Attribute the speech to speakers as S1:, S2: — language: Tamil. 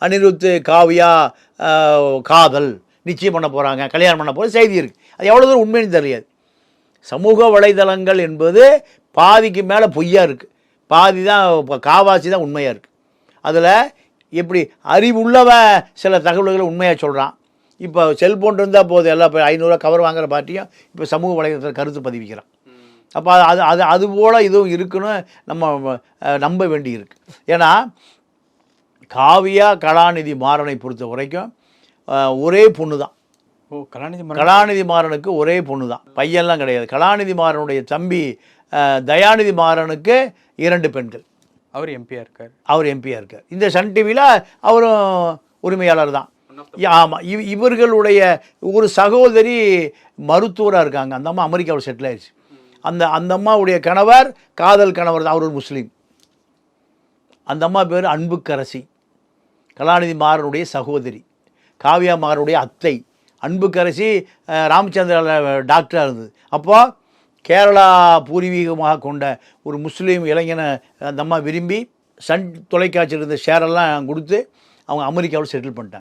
S1: அனிருத்து காவியா காதல் நிச்சயம் பண்ண போகிறாங்க, கல்யாணம் பண்ண போகிற செய்தி இருக்குது. அது எவ்வளோ தூரம் உண்மைன்னு தெரியாது. சமூக வலைதளங்கள் என்பது பாதிக்கு மேலே பொய்யா இருக்குது, பாதி தான் காவாசி தான் உண்மையாக இருக்குது. அதில் எப்படி அறிவுள்ளவன் சில தகவல்களை உண்மையாக சொல்கிறான். இப்போ செல்ஃபோன் இருந்தால் போதும், எல்லாம் இப்போ 500 கவர் வாங்குற பார்ட்டியும் இப்போ சமூக வலைதளத்தில் கருத்து பதிவிக்கிறான். அப்போ அது போல் இதுவும் இருக்குன்னு நம்ம நம்ப வேண்டி இருக்குது. ஏன்னா காவியா கலாநிதி மாறனை பொறுத்த வரைக்கும் ஒரே பொண்ணு தான். கலாநிதி மாறனுக்கு ஒரே பொண்ணு தான், பையன்லாம் கிடையாது. கலாநிதி மாறனுடைய தம்பி தயாநிதி மாறனுக்கு 2 பெண்கள்.
S2: அவர் எம்பியாக இருக்கார். இந்த சன் டிவியில் அவரும் உரிமையாளர் தான். ஆமாம். இவர்களுடைய ஒரு சகோதரி மருத்துவராக இருக்காங்க. அந்த அம்மா அமெரிக்காவில் செட்டில் ஆயிடுச்சு. அந்த அம்மாவுடைய கணவர் காதல் கணவர் தான், அவர் ஒரு முஸ்லீம். அந்த அம்மா பேர் அன்புக்கரசி, கலாநிதி மாறனுடைய சகோதரி, காவியா மாறனுடைய அத்தை. அன்புக்கரசி ராமச்சந்திர டாக்டராக இருந்தது. அப்போது கேரளா பூர்வீகமாக கொண்ட ஒரு முஸ்லீம் இளைஞனை அந்த அம்மா விரும்பி சன் தொலைக்காட்சியில் இருந்த ஷேரெல்லாம் கொடுத்து அவங்க அமெரிக்காவில் செட்டில் பண்ணிட்டாங்க.